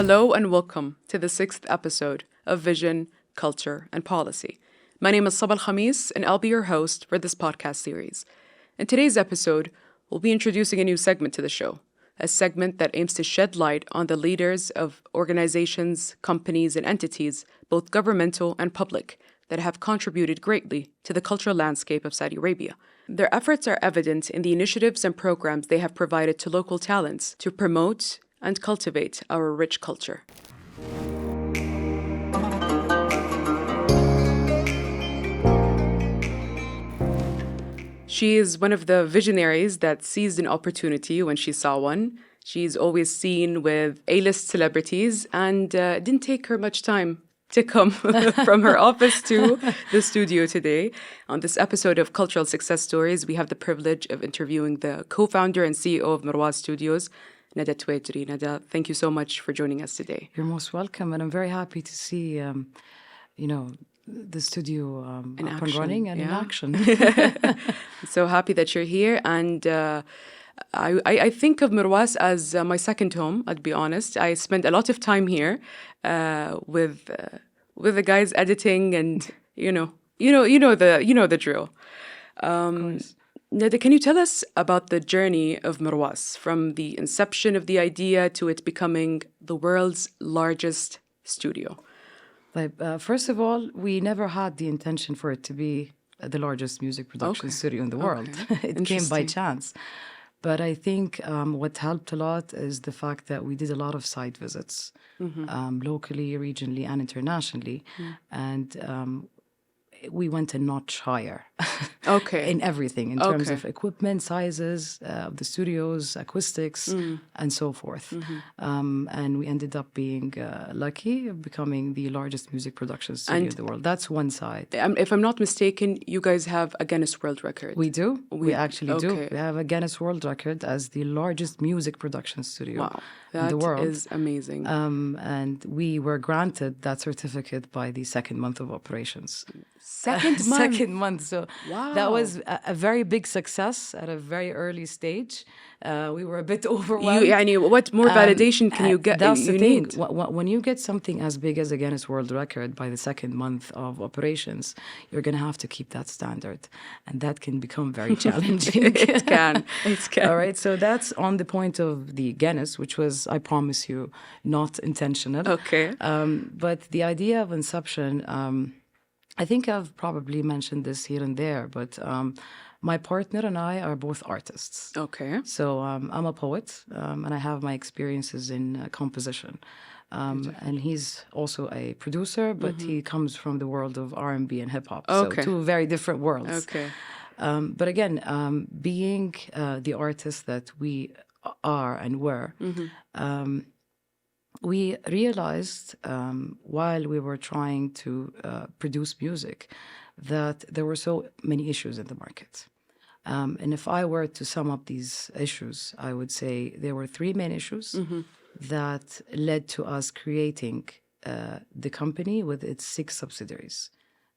Hello and welcome to the sixth episode of Vision, Culture, and Policy. My name is Sabah Khamis, and I'll be your host for this podcast series. In today's episode, we'll be introducing a new segment to the show, a segment that aims to shed light on the leaders of organizations, companies, and entities, both governmental and public, that have contributed greatly to the cultural landscape of Saudi Arabia. Their efforts are evident in the initiatives and programs they have provided to local talents to promote and cultivate our rich culture. She is one of the visionaries that seized an opportunity when she saw one. She's always seen with A-list celebrities, and didn't take her much time to come from her office to the studio today. On this episode of Cultural Success Stories, we have the privilege of interviewing the co-founder and CEO of Merwas Studios, Nada Tuwaijri. Nada, thank you so much for joining us today. You're most welcome, and I'm very happy to see, the studio In up and action, running and in yeah. action. So happy that you're here, and I think of Merwas as my second home. I'd be honest. I spent a lot of time here with the guys editing, and you know the drill. Of course. Nada, can you tell us about the journey of Merwas from the inception of the idea to it becoming the world's largest studio? First of all, we never had the intention for it to be the largest music production studio in the world. It came by Interesting. chance. But I think what helped a lot is the fact that we did a lot of site visits, locally, regionally, and internationally. And we went a notch higher Okay. in everything, in terms Okay. of equipment, sizes, of the studios, acoustics, and so forth. And we ended up being lucky of becoming the largest music production studio in the world. That's one side. If I'm not mistaken, you guys have a Guinness World Record. We do. We actually do. okay. We have a Guinness World Record as the largest music production studio Wow, in that the world. is amazing. And we were granted that certificate by the second month of operations. Second month. Second month. So that was a very big success at a very early stage. We were a bit overwhelmed. What more validation can you get? That's you the thing. need? When you get something as big as a Guinness World Record by the second month of operations, you're going to have to keep that standard. And that can become very challenging. It can. It can. All right. So that's on the point of the Guinness, which was, I promise you, not intentional. Okay. But the idea of inception, I think I've probably mentioned this here and there, but my partner and I are both artists. Okay. So I'm a poet, and I have my experiences in composition. And he's also a producer, but he comes from the world of R&B and hip hop. Okay. So two very different worlds. Okay. But again, being the artist that we are and were, we realized while we were trying to produce music that there were so many issues in the market. And if I were to sum up these issues, I would say there were three main issues that led to us creating the company with its 6 subsidiaries.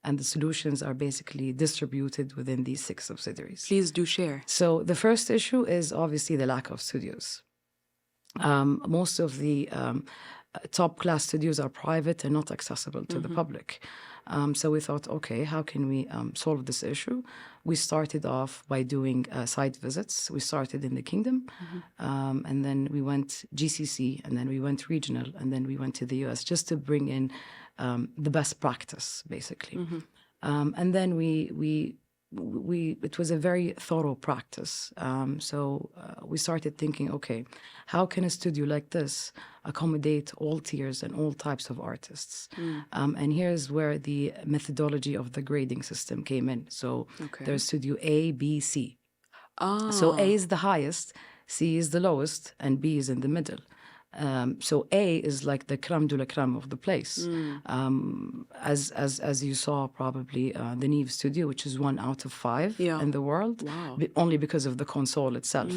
And the solutions are basically distributed within these 6 subsidiaries. Please do share. So the first issue is obviously the lack of studios. Most of the top-class studios are private and not accessible to the public. So we thought, okay, how can we solve this issue? We started off by doing site visits. We started in the kingdom, and then we went GCC, and then we went regional, and then we went to the US just to bring in the best practice, basically. And then it was a very thorough practice. So we started thinking, okay, how can a studio like this accommodate all tiers and all types of artists? And here's where the methodology of the grading system came in. So there's studio A, B, C. So A is the highest, C is the lowest, and B is in the middle. So A is like the creme de la creme of the place. As you saw probably the Neve Studio, which is 1 out of 5 in the world, only because of the console itself.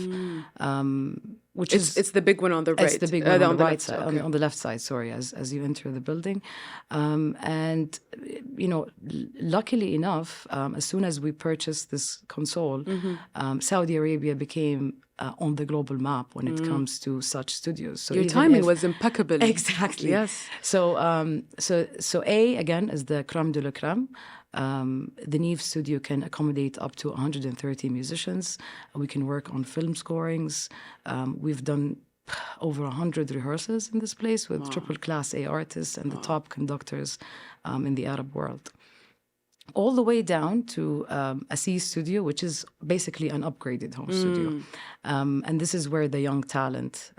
Which it's the big one on the right. It's the big one on the right side, okay. on the left side. Sorry, as you enter the building, and luckily enough, as soon as we purchased this console, Saudi Arabia became on the global map when it comes to such studios. So Your even timing if- was impeccable. Exactly. Yes. So A, again, is the creme de la creme. The Neve studio can accommodate up to 130 musicians. We can work on film scorings. We've done over 100 rehearsals in this place with triple class A artists and the top conductors in the Arab world. All the way down to a C studio, which is basically an upgraded home studio. And this is where the young talent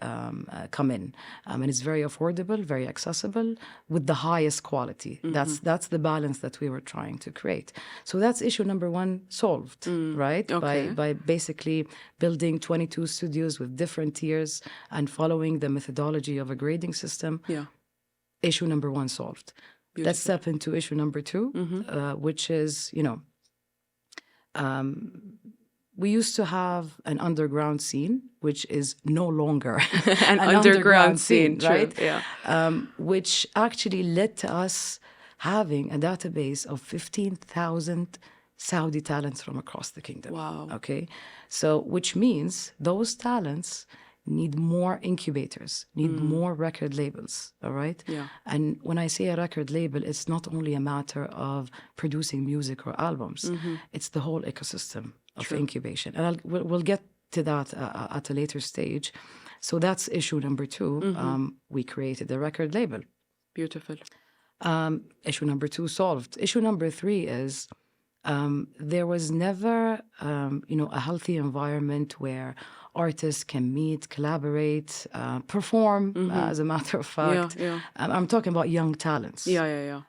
come in. And it's very affordable, very accessible, with the highest quality. That's the balance that we were trying to create. So that's issue number one solved, right? Okay. By basically building 22 studios with different tiers and following the methodology of a grading system. Yeah. Issue number one solved. Let's step into issue number two, which is, we used to have an underground scene, which is no longer an underground scene, right? True. Yeah. Which actually led to us having a database of 15,000 Saudi talents from across the kingdom. Wow. Okay. So, which means those talents need more incubators, need more record labels, all right? Yeah. And when I say a record label, it's not only a matter of producing music or albums. It's the whole ecosystem of incubation. And we'll get to that at a later stage. So that's issue number two. We created a record label. Beautiful. Issue number two solved. Issue number three is there was never, a healthy environment where artists can meet, collaborate, perform, as a matter of fact. Yeah. I'm talking about young talents. Yeah.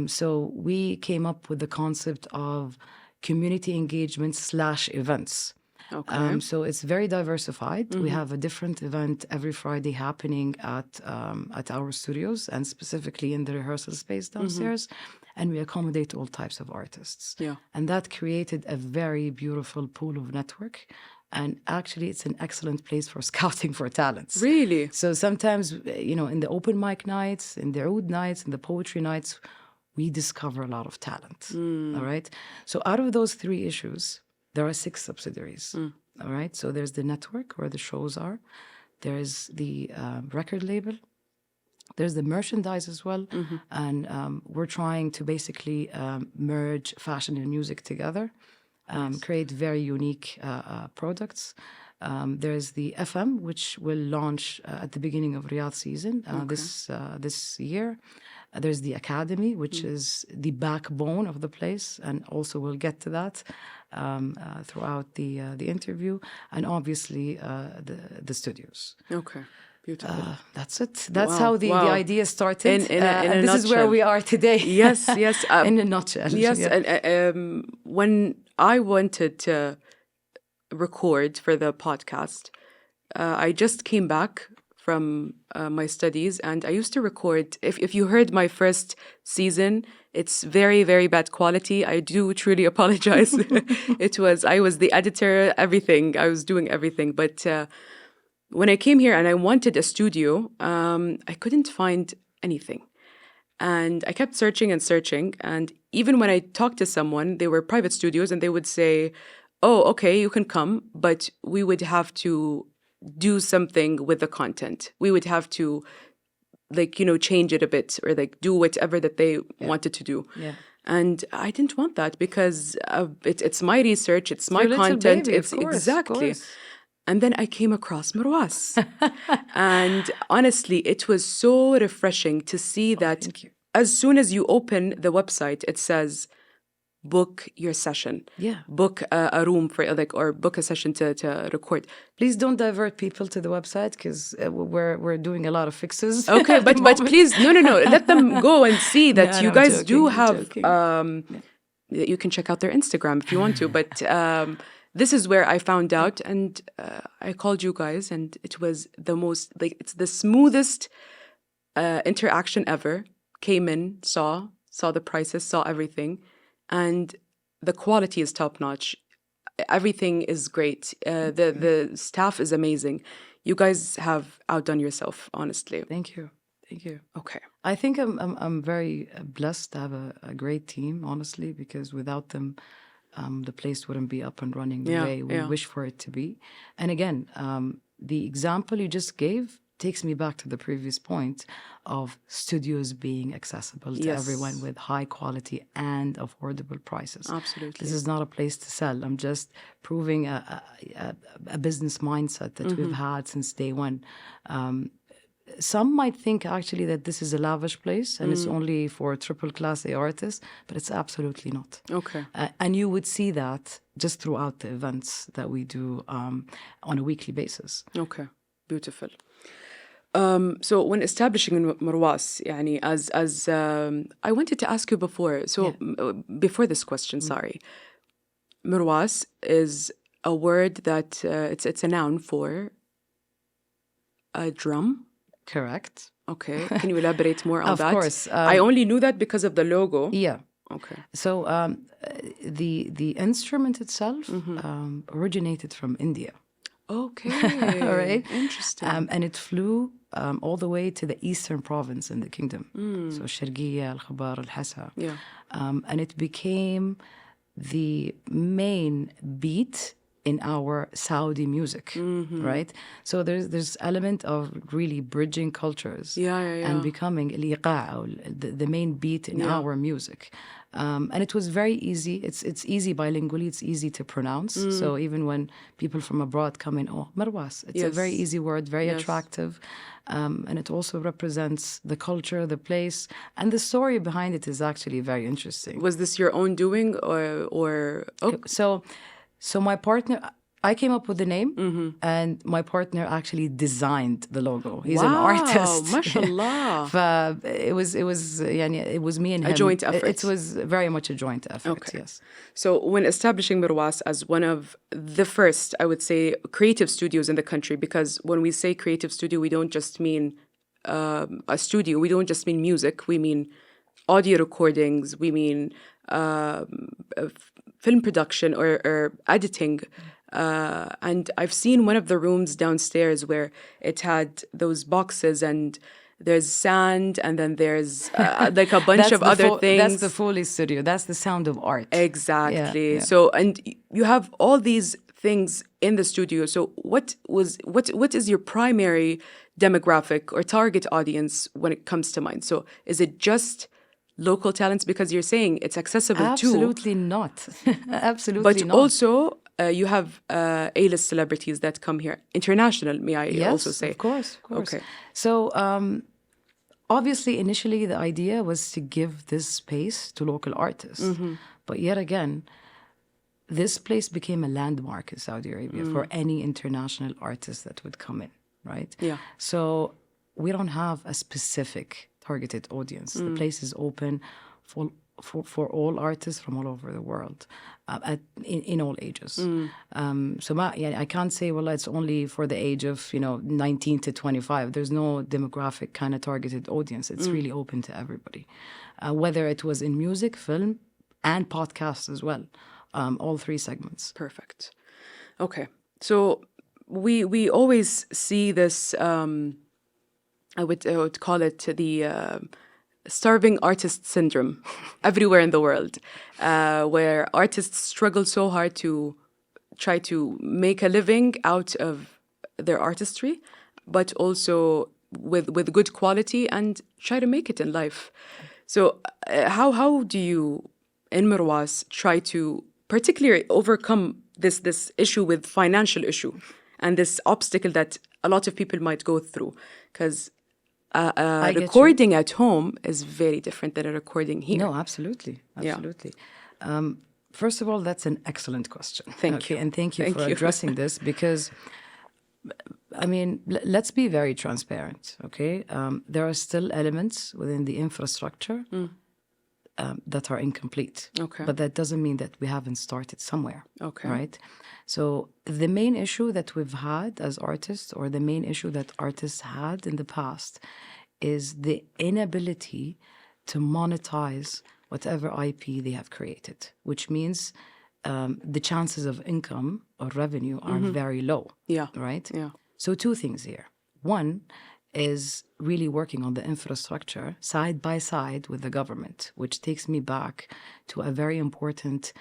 So we came up with the concept of community engagement / events. Okay. So it's very diversified. We have a different event every Friday happening at our studios and specifically in the rehearsal space downstairs. And we accommodate all types of artists. Yeah. And that created a very beautiful pool of network. And actually, it's an excellent place for scouting for talents. Really? So sometimes, in the open mic nights, in the oud nights, in the poetry nights, we discover a lot of talent. All right? So out of those three issues, there are 6 subsidiaries. All right? So there's the network where the shows are. There's the record label. There's the merchandise as well. And we're trying to basically merge fashion and music together. Create very unique products. There's the FM, which will launch at the beginning of Riyadh season this year. There's the Academy, which is the backbone of the place, and also we'll get to that throughout the interview, and obviously the studios. Okay. Beautiful. That's it. That's Wow, how the idea started. In a and this is where nutshell. we are today. Yes. In a nutshell. Yes. Yeah. And when I wanted to record for the podcast, I just came back from my studies, and I used to record. If you heard my first season, it's very, very bad quality. I do truly apologize. I was the editor, everything. I was doing everything. But when I came here and I wanted a studio, I couldn't find anything. And I kept searching and searching. And even when I talked to someone, they were private studios, and they would say, oh, okay, you can come, but we would have to do something with the content. We would have to, change it a bit, or do whatever that they wanted to do. Yeah. And I didn't want that because it's my research, it's my Your little content. baby, It's of course, exactly. of course. And then I came across Merwas. And honestly, it was so refreshing to see that thank you. as soon as you open the website, it says, book your session. Yeah. Book a room for or book a session to record. Please don't divert people to the website because we're doing a lot of fixes. Okay, but please, no. Let them go and see that No, you I'm guys joking, do I'm have, joking. you can check out their Instagram if you want to, but this is where I found out, and I called you guys, and it was the most, it's the smoothest interaction ever. Came in, saw the prices, saw everything, and the quality is top notch. Everything is great. The staff is amazing. You guys have outdone yourself, honestly. Thank you. Okay. I think I'm very blessed to have a great team, honestly, because without them, the place wouldn't be up and running the Yeah, way we yeah. wish for it to be. And again, the example you just gave takes me back to the previous point of studios being accessible to Yes. everyone with high quality and affordable prices. Absolutely. This is not a place to sell. I'm just proving a business mindset that we've had since day one. Some might think actually that this is a lavish place and it's only for triple class A artists, but it's absolutely not. Okay. And you would see that just throughout the events that we do on a weekly basis. Okay. Beautiful. So when establishing Merwas, يعني as I wanted to ask you before. So before this question, sorry, Merwas is a word that it's a noun for a drum. Correct. Okay. Can you elaborate more on Of that? course. I only knew that because of the logo. Yeah. Okay. So the instrument itself originated from India. Okay. All right. Interesting. And it flew all the way to the eastern province in the kingdom. So Sharqiya, Al-Khabar, Al-Hassa. Yeah. And it became the main beat in our Saudi music, right? So there's element of really bridging cultures and becoming the main beat in our music. And it was very easy. It's easy bilingually. It's easy to pronounce. So even when people from abroad come in, oh, Merwas. It's a very easy word, very attractive. And it also represents the culture, the place. And the story behind it is actually very interesting. Was this your own doing or So my partner, I came up with the name, and my partner actually designed the logo. He's an artist. MashaAllah. It was me and him. A joint effort. It was very much a joint effort. Okay. Yes. So when establishing Merwas as one of the first, I would say, creative studios in the country, because when we say creative studio, we don't just mean a studio. We don't just mean music. We mean audio recordings. We mean film production or editing. And I've seen one of the rooms downstairs where it had those boxes and there's sand and then there's like a bunch of other things. That's the Foley studio. That's the sound of art. Exactly. Yeah. So, and you have all these things in the studio. So what is your primary demographic or target audience when it comes to mind? So is it just local talents? Because you're saying it's accessible too. Absolutely not. Absolutely but not. But also you have A-list celebrities that come here. International, may I also say? Of course. Okay. So obviously, initially, the idea was to give this space to local artists. But yet again, this place became a landmark in Saudi Arabia for any international artist that would come in, right? Yeah. So we don't have a specific targeted audience. The place is open for all artists from all over the world, in all ages. So I can't say, well, it's only for the age of 19 to 25. There's no demographic kind of targeted audience. It's really open to everybody, whether it was in music, film, and podcasts as well. All three segments. Perfect. Okay, so we always see this. I would call it the starving artist syndrome everywhere in the world, where artists struggle so hard to try to make a living out of their artistry, but also with good quality and try to make it in life. So how do you, in Merwas, try to particularly overcome this issue with financial issue and this obstacle that a lot of people might go through? Because recording at home is very different than a recording here. No, absolutely. First of all, that's an excellent question. Thank you. And thank you for addressing this because, I mean, let's be very transparent, okay? There are still elements within the infrastructure that are incomplete. Okay. But that doesn't mean that we haven't started somewhere. Okay. Right? So the main issue that we've had as artists, or the main issue that artists had in the past, is the inability to monetize whatever IP they have created, which means the chances of income or revenue are very low. Yeah. Right? Yeah. So two things here. One is really working on the infrastructure side by side with the government, which takes me back to a very important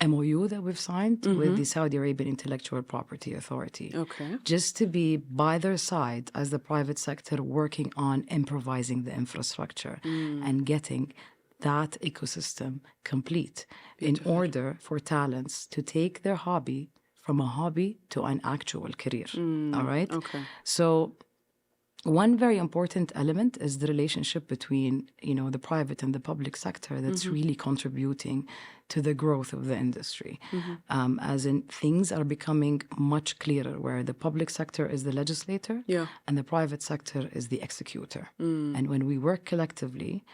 MOU that we've signed with the Saudi Arabian Intellectual Property Authority. Okay. Just to be by their side as the private sector working on improvising the infrastructure and getting that ecosystem complete in order for talents to take their hobby from a hobby to an actual career. All right? Okay. So one very important element is the relationship between, the private and the public sector that's really contributing to the growth of the industry. As in, things are becoming much clearer where the public sector is the legislator and the private sector is the executor. And when we work collectively,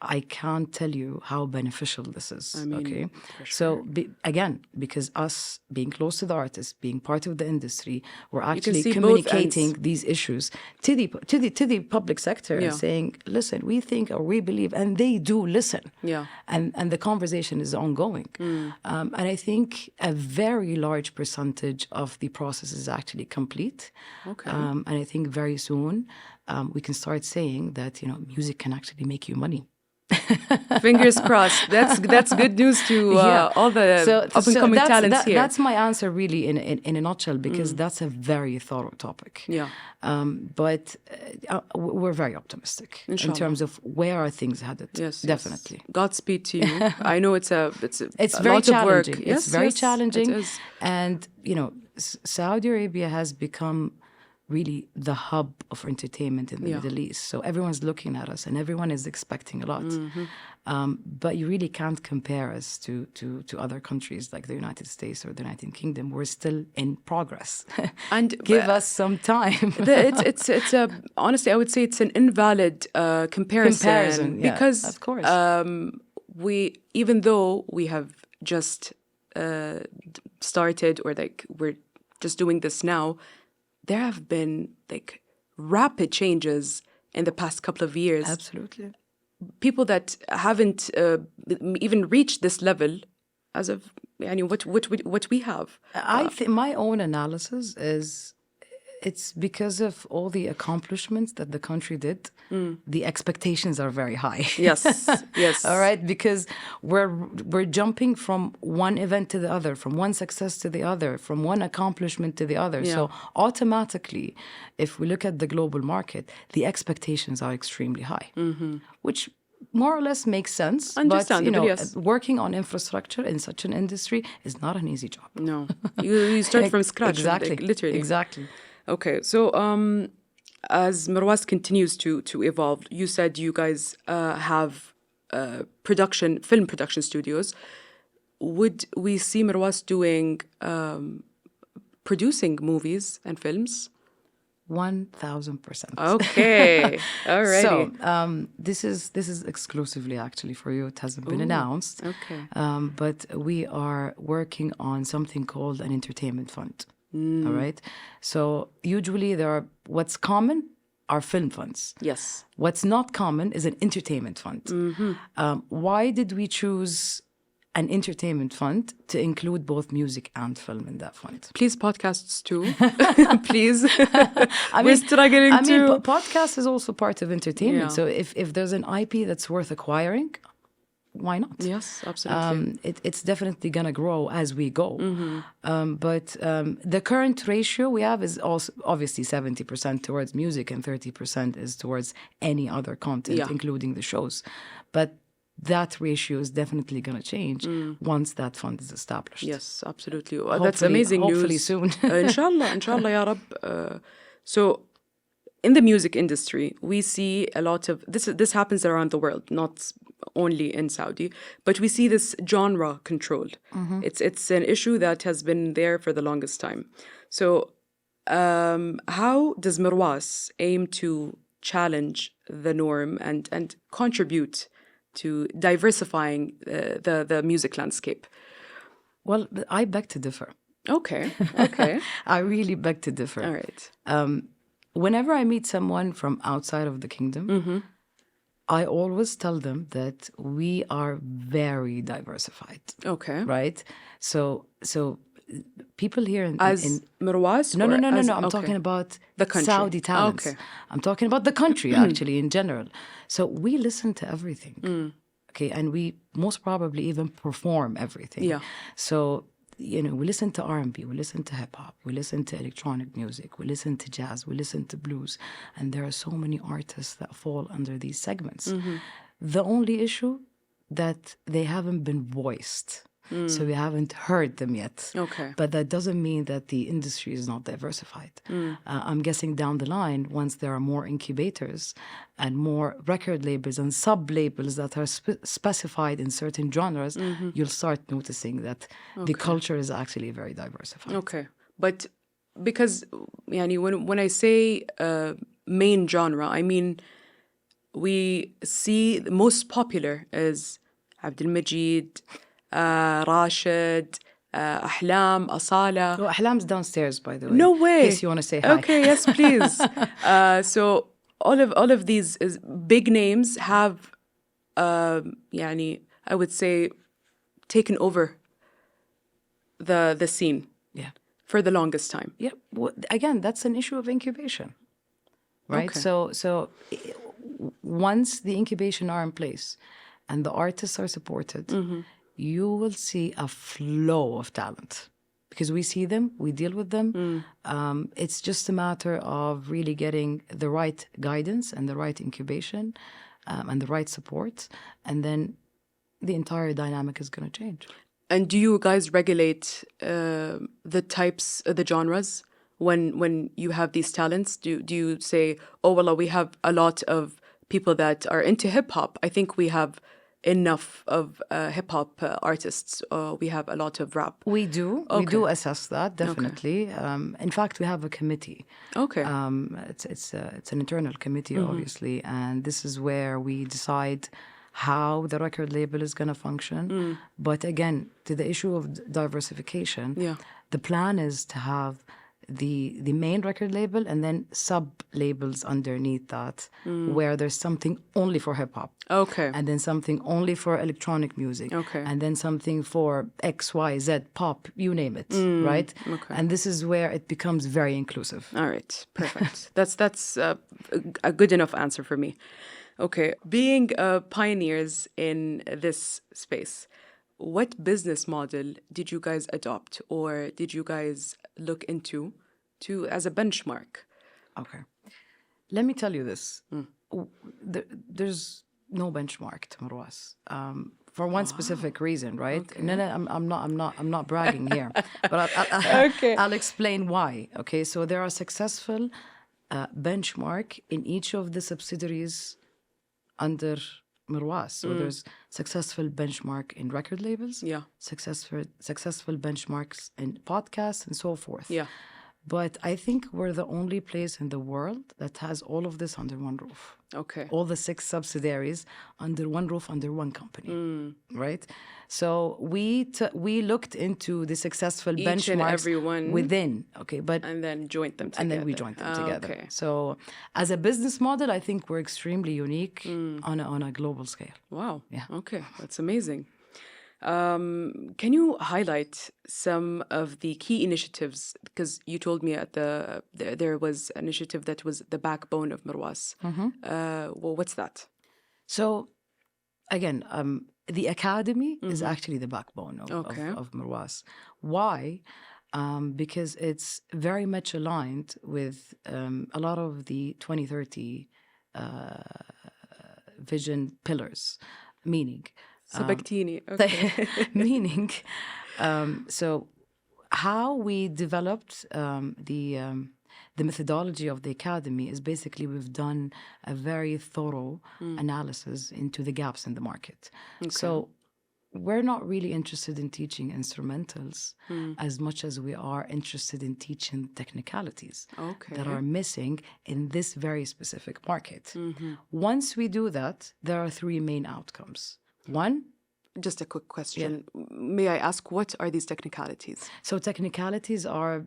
I can't tell you how beneficial this is. Okay, so again, because us being close to the artists, being part of the industry, we're actually communicating these issues to the public sector and saying, "Listen, we think or we believe," and they do listen. And the conversation is ongoing. And I think a very large percentage of the process is actually complete. Okay. And I think very soon we can start saying that music can actually make you money. Fingers crossed. That's good news to all the up-and-coming talents here. That's my answer, really, in a nutshell, because that's a very thorough topic. But we're very optimistic in terms of where are things headed. Yes, definitely. Godspeed to you. I know it's a very lot challenging. of work. It's very challenging, it is. and Saudi Arabia has become really the hub of entertainment in the Middle East. So everyone's looking at us and everyone is expecting a lot. But you really can't compare us to other countries like the United States or the United Kingdom. We're still in progress. And give us some time. it's honestly, I would say it's an invalid comparison because of course. Even though we have just started or we're just doing this now, there have been rapid changes in the past couple of years. Absolutely. People that haven't even reached this level as of what we have. I think my own analysis is it's because of all the accomplishments that the country did. The expectations are very high. Yes. All right, because we're jumping from one event to the other, from one success to the other, from one accomplishment to the other. So automatically, if we look at the global market, the expectations are extremely high, which more or less makes sense. Understandable, but yes. Working on infrastructure in such an industry is not an easy job. No, you start from scratch. Exactly, literally. Exactly. Okay, so as Merwas continues to evolve, you said you guys have film production studios. Would we see Merwas doing producing movies and films? 1,000%. Okay, alrighty. So this is exclusively actually for you. It hasn't been announced. Okay. But we are working on something called an entertainment fund. All right. So usually what's common are film funds. Yes. What's not common is an entertainment fund. Why did we choose an entertainment fund to include both music and film in that fund? Please, podcasts too. Please. We're struggling too. Podcast is also part of entertainment. Yeah. So if there's an IP that's worth acquiring, why not? Yes, absolutely. It's definitely going to grow as we go. But the current ratio we have is also obviously 70% towards music and 30% is towards any other content, including the shows. But that ratio is definitely going to change once that fund is established. Yes, absolutely. That's amazing news. Hopefully soon. Inshallah, ya Rab. So, in the music industry, we see a lot of this happens around the world, not only in Saudi, but we see this genre control. It's an issue that has been there for the longest time. So, how does Merwas aim to challenge the norm and contribute to diversifying the music landscape? Well, I beg to differ. Okay. I really beg to differ. All right. Whenever I meet someone from outside of the kingdom, I always tell them that we are very diversified. Okay. Right? So people here in Merwas? No. I'm talking about the country. Saudi talents. Okay. I'm talking about the country actually in general. So we listen to everything. Okay, and we most probably even perform everything. Yeah. So, we listen to R&B, we listen to hip hop, we listen to electronic music, we listen to jazz, we listen to blues, and there are so many artists that fall under these segments. The only issue that they haven't been voiced. So we haven't heard them yet. Okay. But that doesn't mean that the industry is not diversified. I'm guessing down the line, once there are more incubators and more record labels and sub-labels that are specified in certain genres, you'll start noticing that the culture is actually very diversified. Okay. But because when I say main genre, I mean we see the most popular is Abdul Majid, Rashid, Ahlam, Asala. Oh, Ahlam's downstairs, by the way. No way. In case you want to say hi. Okay, yes, please. So all of these big names have, I would say, taken over the scene. Yeah. For the longest time. Yeah. Well, again, that's an issue of incubation, right? Okay. So once the incubation are in place and the artists are supported, you will see a flow of talent because we see them, we deal with them. It's just a matter of really getting the right guidance and the right incubation and the right support, and then the entire dynamic is going to change. And do you guys regulate the types, the genres, when you have these talents? Do you say, oh, well, we have a lot of people that are into hip hop. I think we have enough of hip hop artists. We have a lot of rap. We do. Okay. We do assess that, definitely. In fact, we have a committee. Okay. It's an internal committee, obviously, and this is where we decide how the record label is going to function. But again, to the issue of diversification, the plan is to have the main record label and then sub-labels underneath that where there's something only for hip-hop. Okay. And then something only for electronic music. Okay. And then something for X, Y, Z, pop, you name it, right? Okay. And this is where it becomes very inclusive. All right. Perfect. That's a good enough answer for me. Okay. Being pioneers in this space, what business model did you guys adopt or did you guys look into as a benchmark? Okay. Let me tell you this. There's no benchmark to Merwas. For one specific reason, right? Okay. No, I'm not bragging here. But I'll explain why. Okay, so there are successful benchmark in each of the subsidiaries under Merwas. So there's successful benchmark in record labels, successful benchmarks in podcasts and so forth. Yeah. But I think we're the only place in the world that has all of this under one roof. Okay. All the 6 subsidiaries under one roof, under one company, right? So we looked into the successful Each benchmarks and every one within, okay, but and then joined them together. and then we joined them together. Okay. So as a business model, I think we're extremely unique on a global scale. Wow. Yeah. Okay. That's amazing. Can you highlight some of the key initiatives? Because you told me there was an initiative that was the backbone of Merwas. Well, what's that? So, again, the academy is actually the backbone of Merwas. Why? Because it's very much aligned with a lot of the 2030 vision pillars, meaning... Sabactini. Okay. meaning, so how we developed the methodology of the academy is basically we've done a very thorough analysis into the gaps in the market. Okay. So we're not really interested in teaching instrumentals as much as we are interested in teaching technicalities that are missing in this very specific market. Once we do that, there are 3 main outcomes. One, just a quick question. Yeah. May I ask, what are these technicalities? So technicalities are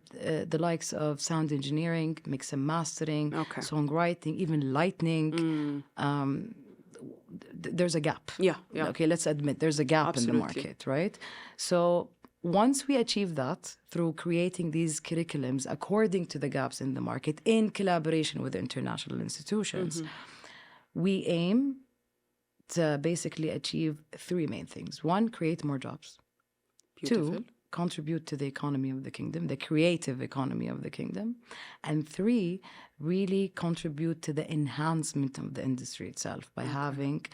the likes of sound engineering, mix and mastering, songwriting, even lighting. There's a gap. Yeah. Okay, let's admit there's a gap in the market, right? So once we achieve that through creating these curriculums according to the gaps in the market in collaboration with international institutions, we aim basically achieve three main things. One, create more jobs. Beautiful. Two, contribute to the economy of the kingdom, the creative economy of the kingdom. And three, really contribute to the enhancement of the industry itself by having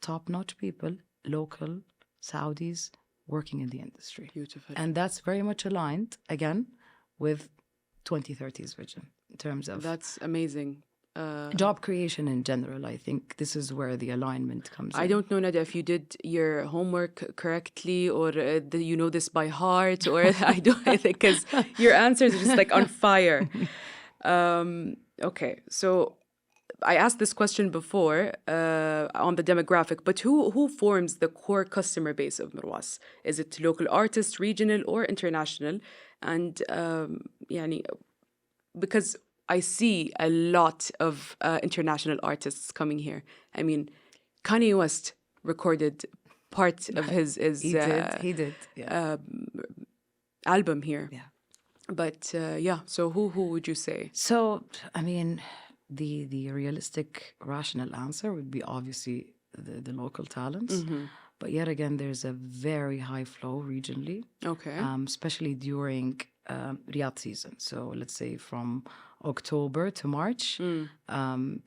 top-notch people, local Saudis, working in the industry. Beautiful. And that's very much aligned, again, with 2030's vision in terms of That's amazing. job creation in general. I think this is where the alignment comes in. I don't know, Nada, if you did your homework correctly or you know this by heart, or I don't, because your answers are just like on fire. Okay, so I asked this question before on the demographic, but who forms the core customer base of Merwas? Is it local artists, regional, or international? And يعني, because I see a lot of international artists coming here. I mean, Kanye West recorded part of his he did. Yeah. album here. Yeah. But yeah, so who would you say? So, I mean, the realistic, rational answer would be obviously the local talents. But yet again, there's a very high flow regionally, Okay. especially during Riyadh season. So let's say from October to March,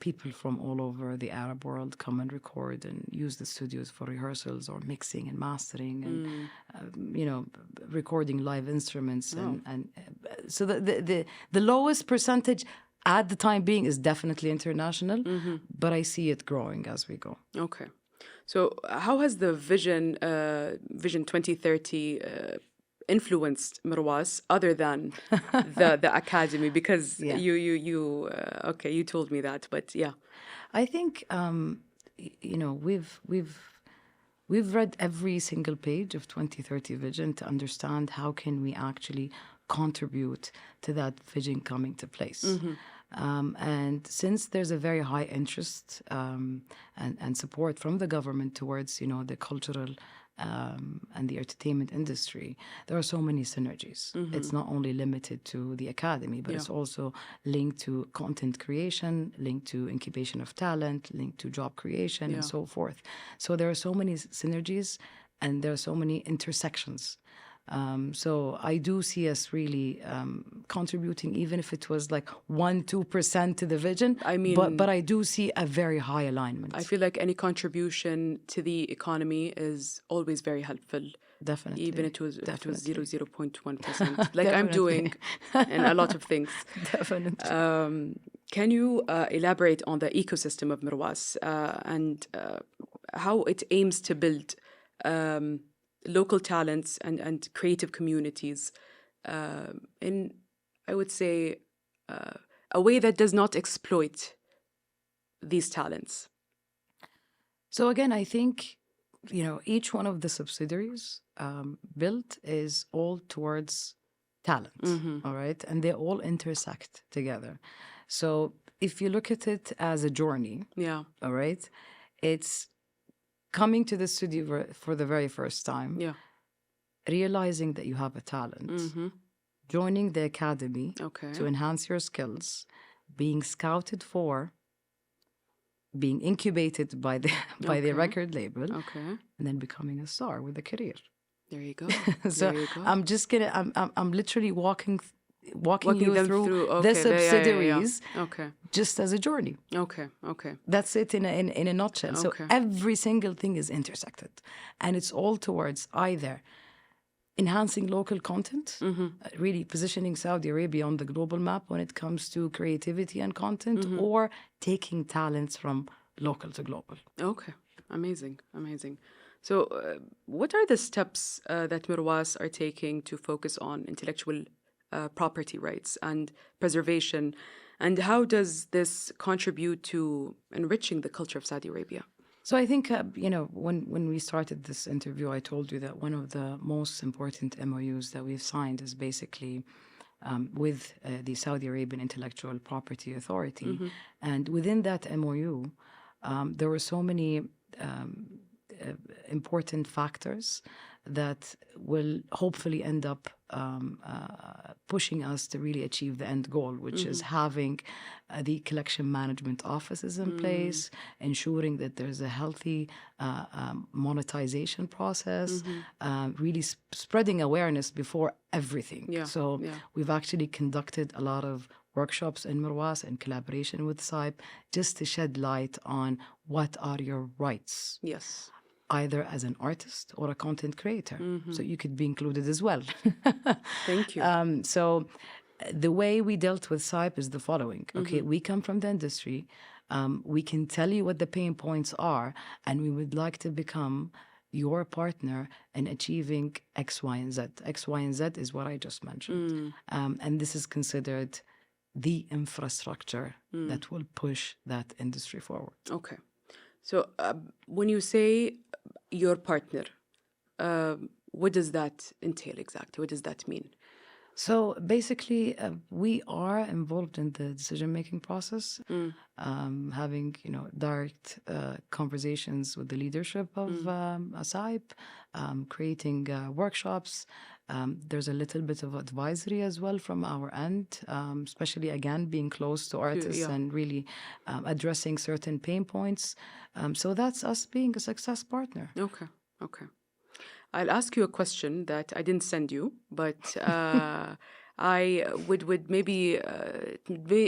people from all over the Arab world come and record and use the studios for rehearsals or mixing and mastering and, you know, recording live instruments. And so the lowest percentage at the time being is definitely international, but I see it growing as we go. Okay. So how has the Vision 2030 influenced Merwas other than the academy? Because you told me that, but yeah. I think you know, we've read every single page of 2030 Vision to understand how can we actually contribute to that vision coming to place. And since there's a very high interest and support from the government towards, you know, the cultural and the entertainment industry, there are so many synergies. It's not only limited to the academy, but it's also linked to content creation, linked to incubation of talent, linked to job creation, and so forth. So there are so many synergies and there are so many intersections. So I do see us really contributing, even if it was like 1-2% to the vision. I mean, but I do see a very high alignment. I feel like any contribution to the economy is always very helpful. Definitely. Even if it was 0.1%, like I'm doing in a lot of things. Definitely. Can you elaborate on the ecosystem of Merwas and how it aims to build local talents and creative communities in, I would say, a way that does not exploit these talents? So again, I think, you know, each one of the subsidiaries built is all towards talent, all right? And they all intersect together. So if you look at it as a journey, all right, it's coming to the studio for the very first time, realizing that you have a talent, joining the academy to enhance your skills, being scouted for, being incubated by the record label, and then becoming a star with a career. There you go. So there you go. I'm literally walking you through the subsidiaries just as a journey. Okay. That's it in a nutshell. So every single thing is intersected, and it's all towards either enhancing local content, really positioning Saudi Arabia on the global map when it comes to creativity and content, or taking talents from local to global. Okay, amazing. So what are the steps that Merwas are taking to focus on intellectual property rights and preservation, and how does this contribute to enriching the culture of Saudi Arabia? So I think, you know, when we started this interview, I told you that one of the most important MOUs that we've signed is basically with the Saudi Arabian Intellectual Property Authority. And within that MOU, there were so many important factors that will hopefully end up pushing us to really achieve the end goal, which is having the collection management offices in place, ensuring that there's a healthy monetization process, really spreading awareness before everything. So we've actually conducted a lot of workshops in Merwas in collaboration with SAIP just to shed light on what are your rights. Yes. Either as an artist or a content creator. So you could be included as well. Thank you. So the way we dealt with SAIP is the following. Okay, we come from the industry. We can tell you what the pain points are, and we would like to become your partner in achieving X, Y, and Z. X, Y, and Z is what I just mentioned. And this is considered the infrastructure that will push that industry forward. Okay. So when you say your partner, what does that entail exactly? What does that mean? So basically, we are involved in the decision-making process, having direct conversations with the leadership of SAIP, creating workshops. There's a little bit of advisory as well from our end, especially again being close to artists and really addressing certain pain points. So that's us being a success partner. Okay. Okay. I'll ask you a question that I didn't send you, but I would maybe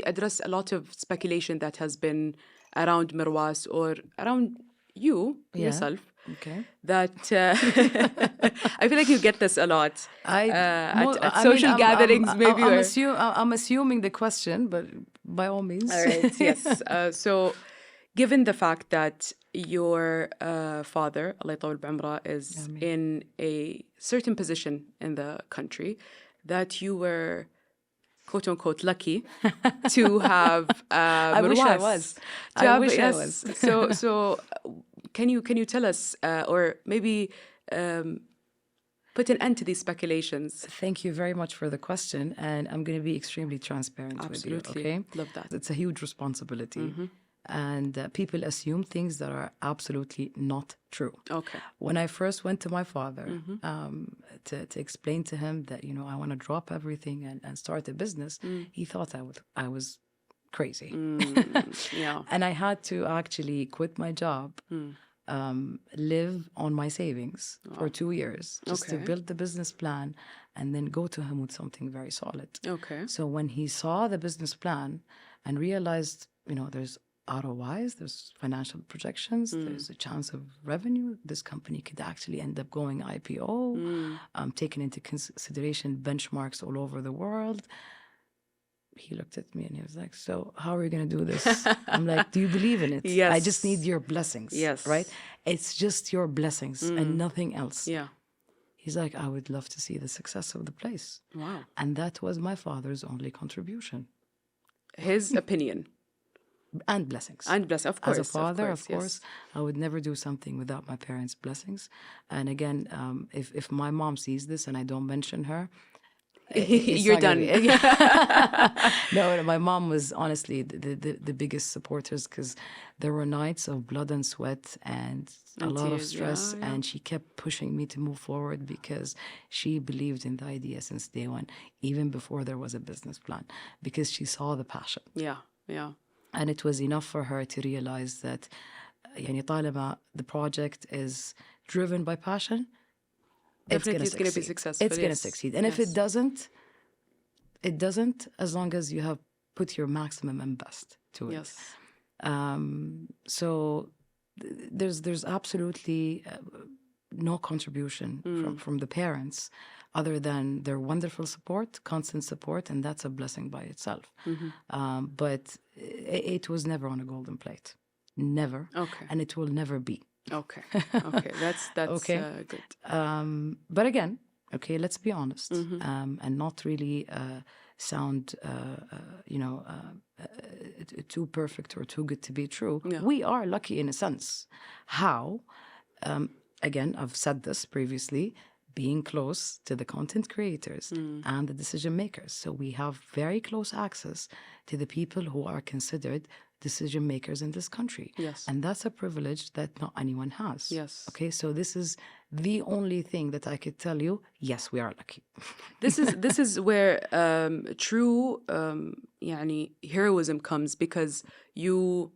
address a lot of speculation that has been around Merwas or around you yourself. Okay. That I feel like you get this a lot at I social mean, gatherings, maybe. I'm assuming the question, but by all means. All right. Yes. So, given the fact that your father, Allah يطول بعمره, is in a certain position in the country, that you were, quote unquote, lucky to have I wish I was. I wish I was. So can you tell us, or maybe put an end to these speculations? Thank you very much for the question, and I'm going to be extremely transparent with you. Okay, love that. It's a huge responsibility. And people assume things that are absolutely not true. Okay. When I first went to my father to explain to him that, I want to drop everything and start a business, he thought I was crazy. Yeah. And I had to actually quit my job, live on my savings for 2 years, just to build the business plan and then go to him with something very solid. Okay. So when he saw the business plan and realized, there's ROIs, there's financial projections, there's a chance of revenue. This company could actually end up going IPO, taking into consideration benchmarks all over the world. He looked at me and he was like, so how are we going to do this? I'm like, do you believe in it? Yes. I just need your blessings. Yes. Right? It's just your blessings and nothing else. Yeah. He's like, I would love to see the success of the place. Wow. And that was my father's only contribution. His opinion. And blessings. And blessings, of course. As a father, of course, I would never do something without my parents' blessings. And again, if my mom sees this and I don't mention her, you're done. No, my mom was honestly the biggest supporters, because there were nights of blood and sweat and a lot of stress, and she kept pushing me to move forward because she believed in the idea since day one, even before there was a business plan, because she saw the passion. Yeah, yeah. And it was enough for her to realize that طالما the project is driven by passion, definitely it's going to be successful. It's going to succeed. And if it doesn't, as long as you have put your maximum and best to it. Yes. So there's absolutely no contribution from the parents other than their wonderful support, constant support, and that's a blessing by itself. But it was never on a golden plate. Never. Okay. And it will never be. Okay. Okay. That's okay. Good. But again, okay, let's be honest, and not really sound, too perfect or too good to be true. Yeah. We are lucky in a sense. How? Again, I've said this previously, being close to the content creators and the decision makers. So we have very close access to the people who are considered decision makers in this country. Yes. And that's a privilege that not anyone has. Yes. Okay, so this is the only thing that I could tell you, yes, we are lucky. This is where true يعني heroism comes, because you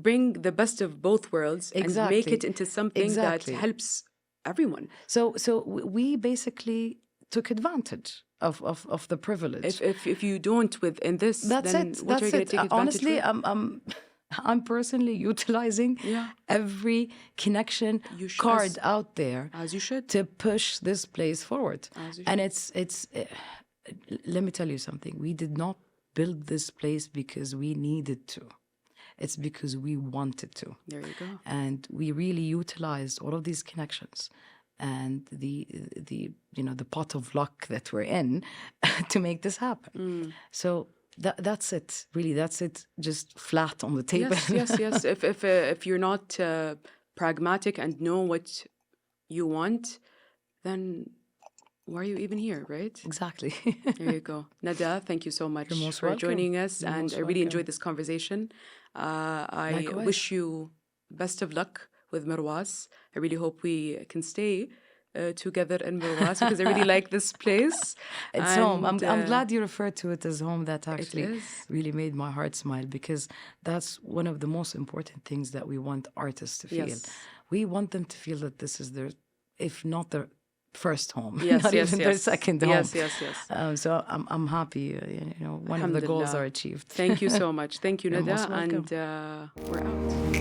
bring the best of both worlds and make it into something that helps everyone. So we basically took advantage of the privilege. If you don't within this, that's then it. what are you going to take advantage Honestly, of? I'm personally utilizing every connection card out there, as you should, to push this place forward. And it's let me tell you something. We did not build this place because we needed to. It's because we wanted to. There you go. And we really utilized all of these connections and the pot of luck that we're in to make this happen. So that's it. Really, that's it. Just flat on the table. Yes. If you're not pragmatic and know what you want, then why are you even here, right? Exactly. There you go. Nada, thank you so much for welcome. joining us. You're and most I really welcome. enjoyed this conversation. I Likewise. wish you best of luck with Merwas. I really hope we can stay together in Merwas, because I really like this place. It's home. I'm glad you referred to it as home. That actually is. really made my heart smile, because that's one of the most important things that we want artists to feel. Yes. We want them to feel that this is their, if not their first home, Yes, not yes, even yes. their second home. Yes. So I'm happy. One of the goals are achieved. Thank you so much. Thank you, You're Nada, most welcome. and we're out.